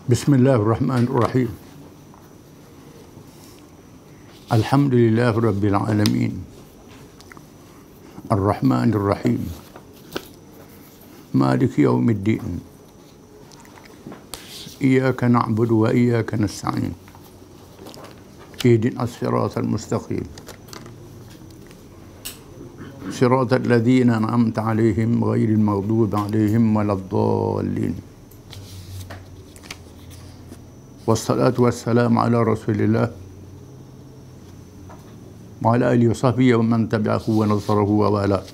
Bismillahirrahmanirrahim. Alhamdulillah Rabbil Alamin. Ar-Rahmanir-Rahim. Maliki yaumiddin. Iyyaka na'budu wa iyyaka nasta'in. Ihdinas siratal mustaqim. Siratal ladzina an'amta 'alaihim ghairil maghdubi 'alaihim waladdallin. Wassalatu wassalamu ala Rasulillah wa ala alihi wa sahbihi wa man tabi'ahu wa nasarahu wa wala.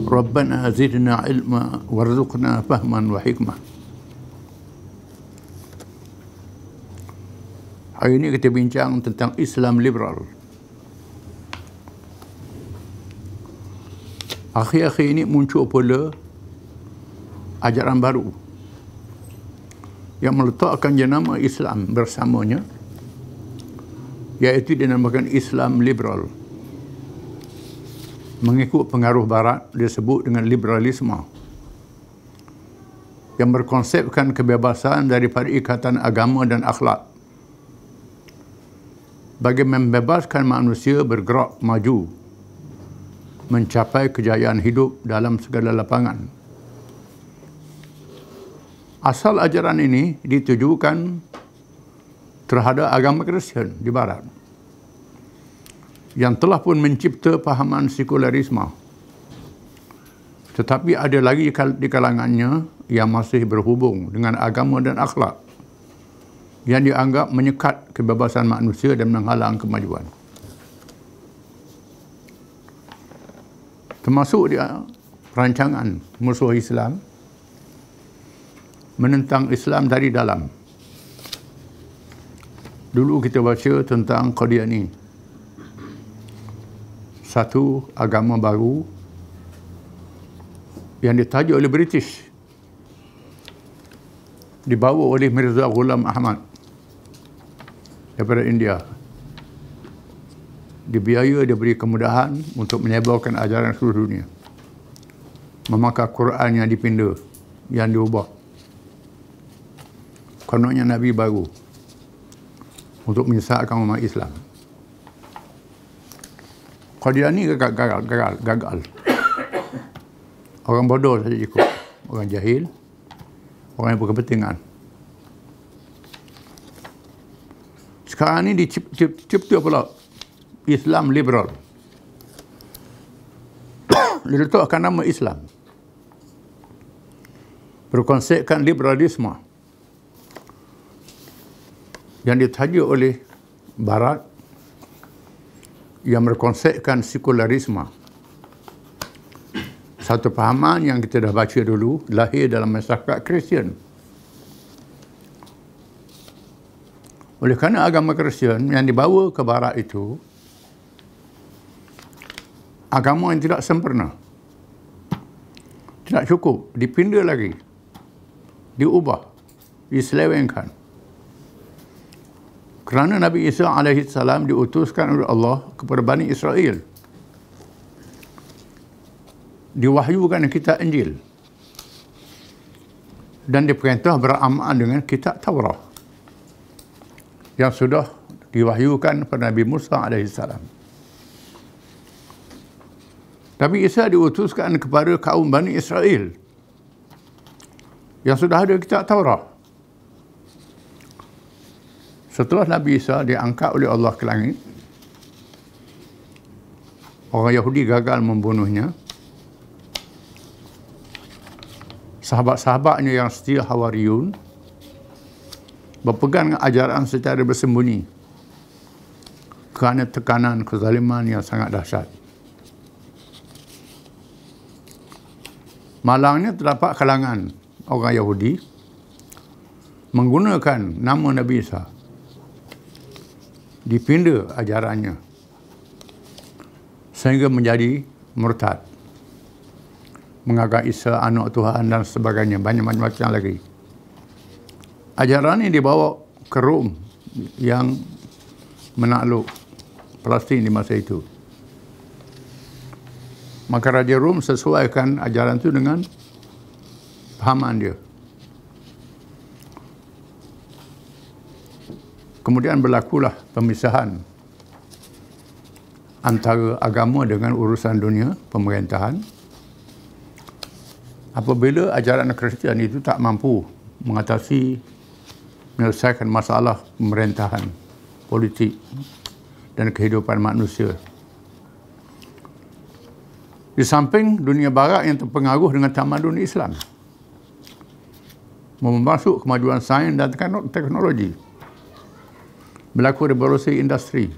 Rabbana zidna ilma warzuqna fahman wa hikmah. Hari ini kita bincang tentang Islam liberal. Akhir-akhir ini muncul pula ajaran baru yang meletakkan jenama Islam bersamanya, iaitu dinamakan Islam liberal. Mengikut pengaruh Barat, disebut dengan liberalisme, yang berkonsepkan kebebasan daripada ikatan agama dan akhlak, bagi membebaskan manusia bergerak maju, mencapai kejayaan hidup dalam segala lapangan. Asal ajaran ini ditujukan terhadap agama Kristian di Barat, yang telah pun mencipta pahaman sekularisme. Tetapi ada lagi di kalangannya yang masih berhubung dengan agama dan akhlak, yang dianggap menyekat kebebasan manusia dan menghalang kemajuan. Termasuk dia perancangan musuh Islam menentang Islam dari dalam. Dulu kita baca tentang Qadiani, satu agama baru yang ditajuk oleh British, dibawa oleh Mirza Ghulam Ahmad daripada India. Dibiaya, diberi kemudahan untuk menyebarkan ajaran seluruh dunia. Memakai Quran yang dipinda, yang diubah. Kononnya Nabi baru untuk menyesatkan umat Islam. Qadiani gagal. Orang bodoh saja ikut, orang jahil, orang yang berkepentingan. Sekarang ini dicipta pula Islam liberal. Diletakkan nama Islam, berkonsepkan liberalisme yang ditajuk oleh Barat, yang berkonsepkan sekularisme. Satu pahaman yang kita dah baca dulu, lahir dalam masyarakat Kristian. Oleh kerana agama Kristian yang dibawa ke Barat itu agama yang tidak sempurna, tidak cukup, dipinda lagi, diubah, diselewengkan. Kerana Nabi Isa AS diutuskan oleh Allah kepada Bani Israel, diwahyukan kitab Injil, dan diperintah beramal dengan kitab Taurat yang sudah diwahyukan kepada Nabi Musa AS. Nabi Isa diutuskan kepada kaum Bani Israel yang sudah ada kitab Taurat. Setelah Nabi Isa diangkat oleh Allah ke langit, orang Yahudi gagal membunuhnya. Sahabat-sahabatnya yang setia Hawariyun berpegang dengan ajaran secara bersembunyi kerana tekanan kezaliman yang sangat dahsyat. Malangnya terdapat kalangan orang Yahudi menggunakan nama Nabi Isa, dipinda ajarannya sehingga menjadi murtad, menganggap Isa anak Tuhan dan sebagainya, banyak macam lagi. Ajaran ini dibawa ke Rom yang menakluk Palestin di masa itu. Maka Raja Rom sesuaikan ajaran itu dengan kesepahaman dia. Kemudian berlakulah pemisahan antara agama dengan urusan dunia pemerintahan. Apabila ajaran Kristian itu tak mampu menyelesaikan masalah pemerintahan, politik dan kehidupan manusia. Di samping dunia barat yang terpengaruh dengan tamadun Islam, memasuk kemajuan sains dan teknologi, berlaku revolusi industri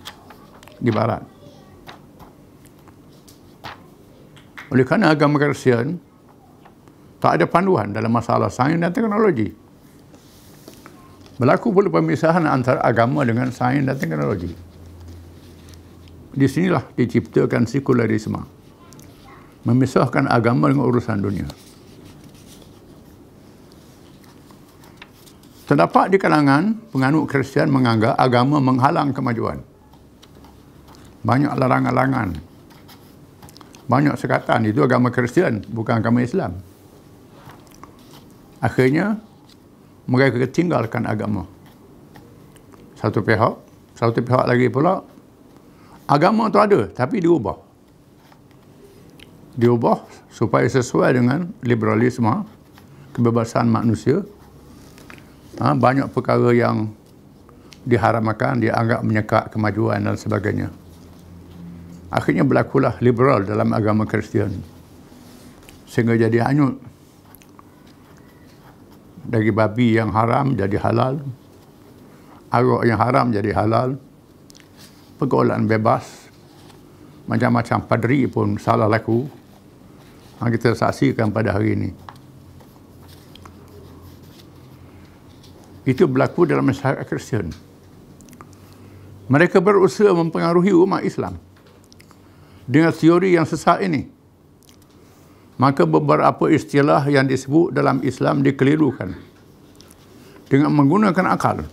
di barat. Oleh kerana agama Kristian tak ada panduan dalam masalah sains dan teknologi, berlaku pula pemisahan antara agama dengan sains dan teknologi. Di sinilah diciptakan sekularisme, memisahkan agama dengan urusan dunia. Terdapat di kalangan penganut Kristian menganggap agama menghalang kemajuan. Banyak larangan-larangan, banyak sekatan. Itu agama Kristian, bukan agama Islam. Akhirnya, mereka tinggalkan agama. Satu pihak lagi pula, agama itu ada, tapi diubah. Diubah supaya sesuai dengan liberalisme, kebebasan manusia. Banyak perkara yang diharamkan, dianggap menyekat kemajuan dan sebagainya. Akhirnya berlakulah liberal dalam agama Kristian, sehingga jadi hanyut. Daging babi yang haram jadi halal, arak yang haram jadi halal, pergaulan bebas, macam-macam padri pun salah laku. Kita saksikan pada hari ini. Itu berlaku dalam masyarakat Kristian. Mereka berusaha mempengaruhi umat Islam dengan teori yang sesat ini. Maka beberapa istilah yang disebut dalam Islam dikelirukan dengan menggunakan akal,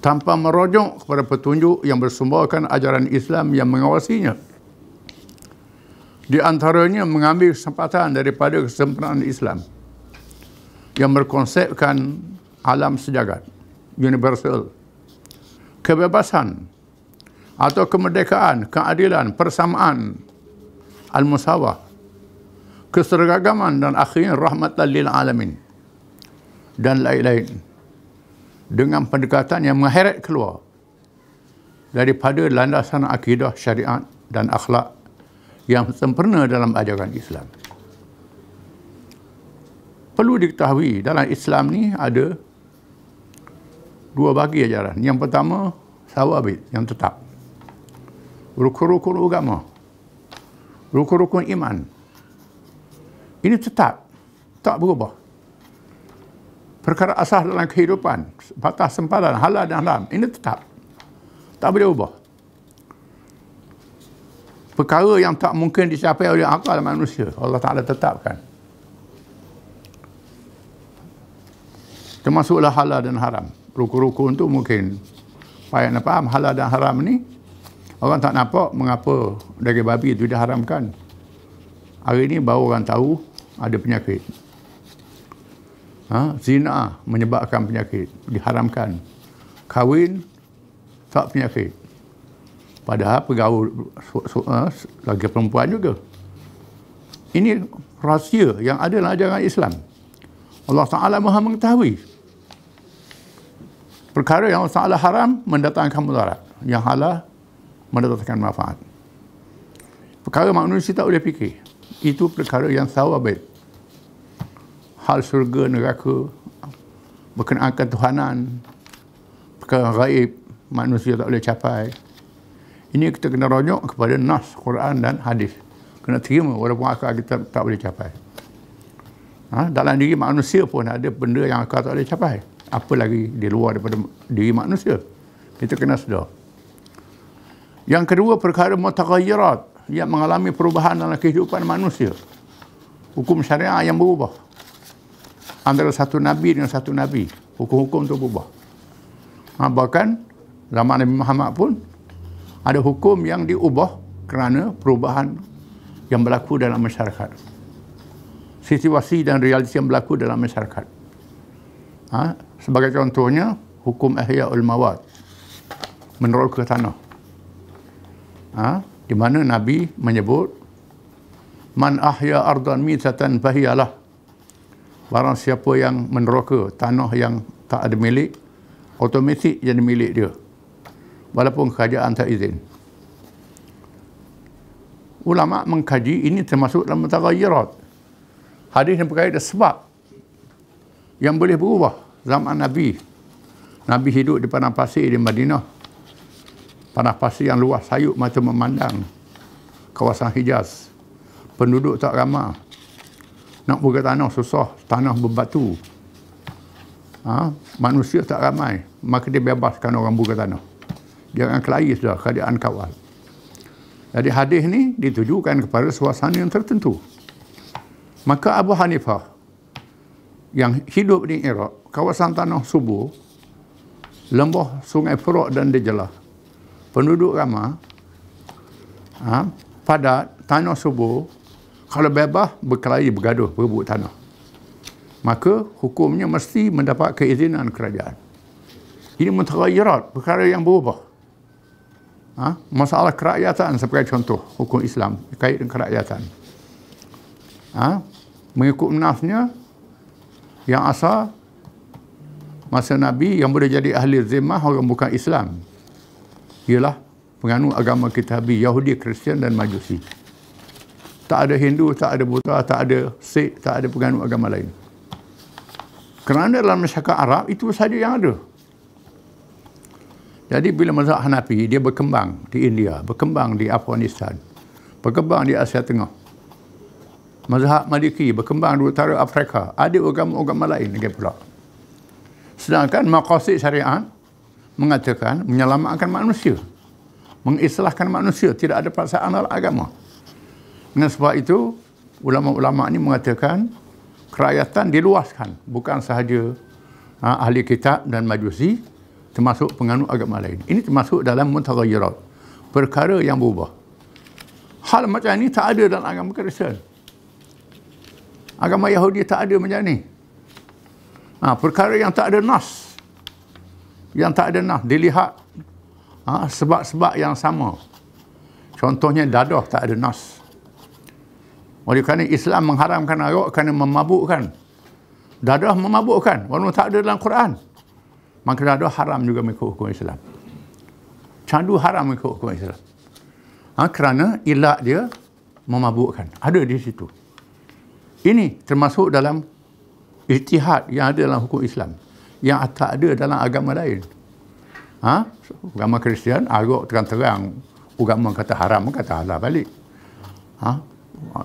tanpa merujuk kepada petunjuk yang bersumberkan ajaran Islam yang mengawasinya. Di antaranya mengambil kesempatan daripada kesempurnaan Islam yang berkonsepkan alam sejagat, universal, kebebasan atau kemerdekaan, keadilan, persamaan, al-musawah, keseragaman dan akhirnya rahmatan lil alamin dan lain-lain, dengan pendekatan yang mengheret keluar daripada landasan akidah, syariat dan akhlak yang sempurna dalam ajaran Islam. Perlu diketahui dalam Islam ni ada dua bagi ajaran. Yang pertama, sawabit, yang tetap. Rukun-rukun agama, rukun-rukun iman. Ini tetap, tak berubah. Perkara asas dalam kehidupan, batas sempadan, halal dan haram, ini tetap, tak boleh ubah. Perkara yang tak mungkin dicapai oleh akal manusia, Allah Ta'ala tetapkan. Termasuklah halal dan haram. Rukun-rukun tu mungkin payah nak faham. Halal dan haram ni orang tak nampak mengapa daging babi itu diharamkan. Hari ini baru orang tahu ada penyakit. Zina menyebabkan penyakit, diharamkan. Kahwin tak penyakit. Padahal pergaul lagi perempuan juga. Ini rahsia yang ada dalam ajaran Islam. Allah Ta'ala Maha mengetahui. Perkara yang Allah Ta'ala haram mendatangkan mudarat, yang halal mendatangkan manfaat. Perkara manusia tak boleh fikir. Itu perkara yang sawabit. Hal syurga, neraka, berkenaan ketuhanan, perkara gaib, manusia tak boleh capai. Ini kita kena rujuk kepada nas, Quran dan hadis. Kena terima walaupun akal kita tak boleh capai. Dalam diri manusia pun ada benda yang akal tak boleh capai. Apa lagi di luar daripada diri manusia. Kita kena sedar. Yang kedua, perkara mutaghayyirat, yang mengalami perubahan dalam kehidupan manusia. Hukum syariah yang berubah. Antara satu Nabi dengan satu Nabi, hukum-hukum itu berubah. Bahkan zaman Nabi Muhammad pun ada hukum yang diubah kerana perubahan yang berlaku dalam masyarakat. situasi dan realiti yang berlaku dalam masyarakat. Sebagai contohnya, hukum Ihya'ul Mawad, meneroka tanah. Di mana Nabi menyebut, man ahya ardan mitatan fahiyalah. Barang siapa yang meneroka tanah yang tak ada milik, otomatik jadi milik dia, walaupun kerajaan tak izin. Ulama mengkaji ini termasuk dalam mutaghayyirat. Hadis yang berkaitan sebab yang boleh berubah. Zaman Nabi hidup di padang pasir di Madinah, padang pasir yang luas sayup mata memandang, kawasan Hijaz, penduduk tak ramai, nak buka tanah susah, tanah berbatu, manusia tak ramai, maka dia bebaskan orang buka tanah. Jangan kelahi sudah keadaan kawal. Jadi hadis ni ditujukan kepada suasana yang tertentu. Maka Abu Hanifah yang hidup di Iraq, kawasan tanah subur, lembah sungai Furat dan Dajlah, penduduk ramai, padat, tanah subur, kalau bebas berkelahi, bergaduh, berebut tanah, maka hukumnya mesti mendapat keizinan kerajaan. Ini mutaghayyirat, perkara yang berubah. Masalah kerakyatan sebagai contoh hukum Islam berkait dengan kerakyatan. Mengikut nasnya yang asal masa Nabi yang boleh jadi ahli zimmah orang bukan Islam ialah penganut agama kitabi, Yahudi, Kristian dan Majusi. Tak ada Hindu, tak ada Buddha, tak ada Sikh, tak ada penganut agama lain. Kerana dalam masyarakat Arab itu sahaja yang ada. Jadi bila mazhab Hanafi dia berkembang di India, berkembang di Afghanistan, berkembang di Asia Tengah. Mazhab Maliki berkembang di utara Afrika, ada agama-agama lain lagi pula. Sedangkan maqasid syariat mengatakan menyelamatkan manusia, mengislahkan manusia, tidak ada paksaan dalam agama. Dengan sebab itu, ulama-ulama ini mengatakan kerakyatan diluaskan, bukan sahaja ahli kitab dan Majusi, termasuk penganut agama lain. Ini termasuk dalam mutaghayyirat, perkara yang berubah. Hal macam ini tak ada dalam agama Kristian. Agama Yahudi tak ada macam ni. Perkara yang tak ada nas, dilihat sebab-sebab yang sama. Contohnya dadah tak ada nas. Oleh kerana Islam mengharamkan arak kerana memabukkan. Dadah memabukkan, walaupun tak ada dalam Quran. Maka dadah haram juga mengikut hukum Islam. Candu haram mengikut hukum Islam. Kerana ilat dia memabukkan. Ada di situ. Ini termasuk dalam ijtihad yang ada dalam hukum Islam, yang tak ada dalam agama lain. Agama Kristian, arak terang-terang, agama kata haram, kata halal balik.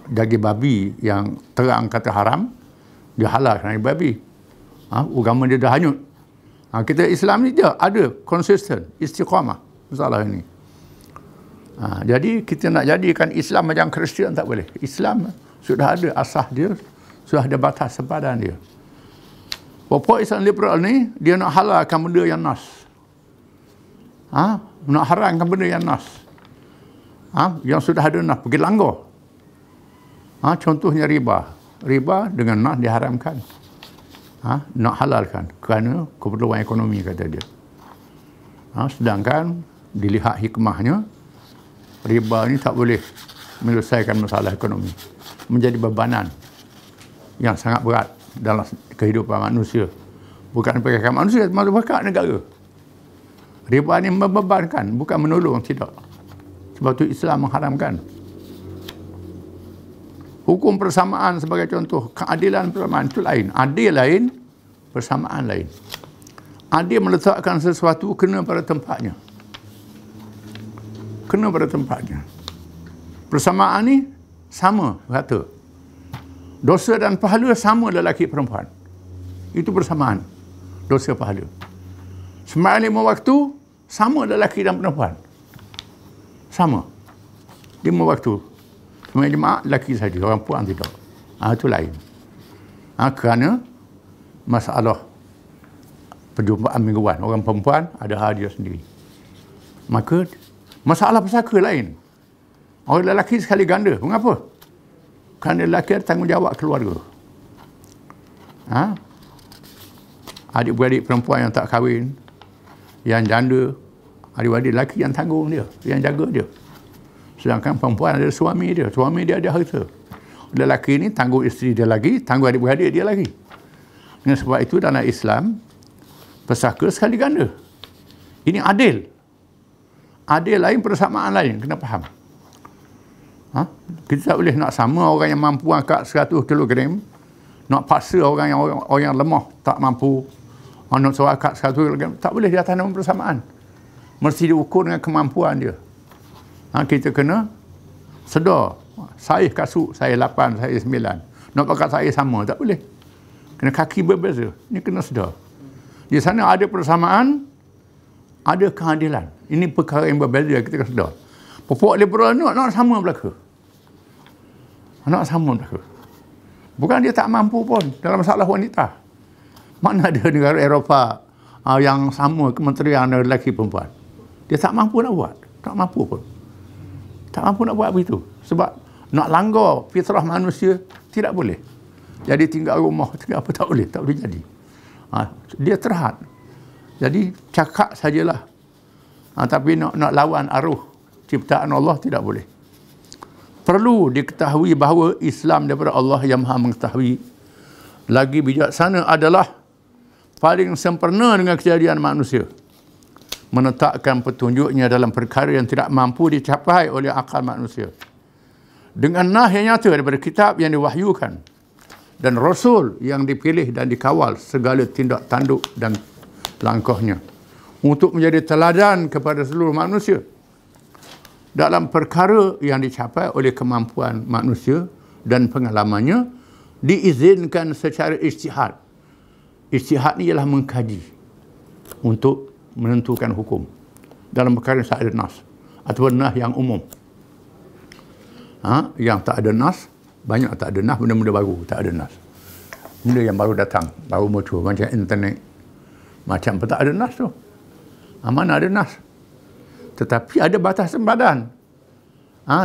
Daging babi yang terang kata haram, dia halal kerana babi. Agama dia dah hanyut. Kita Islam ni dia ada konsisten, istiqamah masalah ini. Jadi kita nak jadikan Islam macam Kristian tak boleh. Islam sudah ada asas dia, sudah ada batas sepadan dia. Pokok Islam liberal ni dia nak halalkan benda yang nas. Nak haramkan benda yang nas. Yang sudah ada nas pergi langgar. Contohnya riba. Riba dengan nas diharamkan. Nak halalkan kerana keperluan ekonomi kata dia. Sedangkan dilihat hikmahnya, riba ni tak boleh menyelesaikan masalah ekonomi, menjadi bebanan yang sangat berat dalam kehidupan manusia. Bukan berkat manusia, maksud berkat negara. Riba ni membebankan, bukan menolong, tidak. Sebab tu Islam mengharamkan. Hukum persamaan sebagai contoh, keadilan persamaan itu lain. Adil lain, persamaan lain. Adil meletakkan sesuatu kena pada tempatnya. Kena pada tempatnya. Persamaan ni sama rata. Dosa dan pahala sama lelaki perempuan. Itu persamaan. Dosa pahala. Sembahyang 5 waktu sama lelaki dan perempuan. Sama. 5 waktu. Sembahyang jemaah lelaki saja, orang perempuan tidak. Itu lain. Kerana masalah perjumpaan mingguan, orang perempuan ada hal dia sendiri. Maka masalah pesaka lain. Orang lelaki sekali ganda. Mengapa? Kerana lelaki ada tanggungjawab keluarga. Adik-beradik perempuan yang tak kahwin, yang janda, adik-beradik lelaki yang tanggung dia, yang jaga dia. Sedangkan perempuan ada suami dia ada harta. Lelaki ni tanggung isteri dia lagi, tanggung adik-beradik dia lagi. Dengan sebab itu dalam Islam, pesaka sekali ganda. Ini adil. Adil lain, persamaan lain. Kena faham. Kita tak boleh nak sama orang yang mampu angkat 100 kg, nak paksa orang yang lemah tak mampu nak suruh angkat 100 kg. Tak boleh di atas nama persamaan. Mesti diukur dengan kemampuan dia. Kita kena sedar. Saya kasut, saya 8, saya 9. Nak pakai saya sama, tak boleh. Kena kaki berbeza. Ini kena sedar. Di sana ada persamaan, ada keadilan. Ini perkara yang berbeza, kita kena sedar. Pupuk liberal nak sama belaka. Nak sama belaka. Bukan dia tak mampu pun dalam masalah wanita. Mana ada negara Eropah yang sama kementerian lelaki perempuan. Dia tak mampu nak buat. Tak mampu pun. Tak mampu nak buat begitu. Sebab nak langgar fitrah manusia tidak boleh. Jadi tinggal rumah, tinggal apa, tak boleh jadi. Dia terhad. Jadi cakap sajalah. Tapi nak lawan arus ciptaan Allah tidak boleh. Perlu diketahui bahawa Islam daripada Allah yang Maha mengetahui lagi bijaksana adalah paling sempurna dengan kejadian manusia, menetapkan petunjuknya dalam perkara yang tidak mampu dicapai oleh akal manusia dengan nah yang nyata daripada kitab yang diwahyukan dan Rasul yang dipilih dan dikawal segala tindak tanduk dan langkahnya untuk menjadi teladan kepada seluruh manusia dalam perkara yang dicapai oleh kemampuan manusia dan pengalamannya, diizinkan secara ijtihad. Ijtihad ni ialah mengkaji untuk menentukan hukum dalam perkara yang tak ada nas atau nas yang umum. Yang tak ada nas, banyak tak ada nas, benda-benda baru tak ada nas. Benda yang baru datang, baru muncul, macam internet, macam tak ada nas tu. Mana ada nas? Tetapi ada batasan badan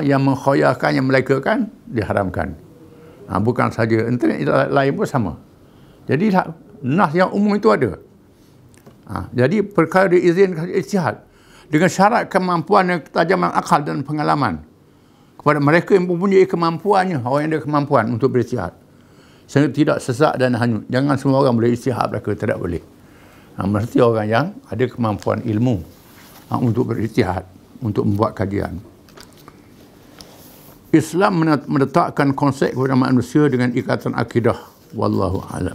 yang mengkhoyarkan, yang melegakan, diharamkan. Bukan saja internet, lain pun sama. Jadi nas yang umum itu ada. Jadi perkara diizinkan ijtihad dengan syarat kemampuan dan ketajaman akal dan pengalaman kepada mereka yang mempunyai kemampuannya, orang yang ada kemampuan untuk berijtihad, sehingga tidak sesak dan hanyut. Jangan semua orang boleh ijtihad belaka, tidak boleh. Mesti orang yang ada kemampuan ilmu untuk berijtihad, untuk membuat kajian. Islam menetapkan konsep kepada manusia dengan ikatan akidah. Wallahu a'lam.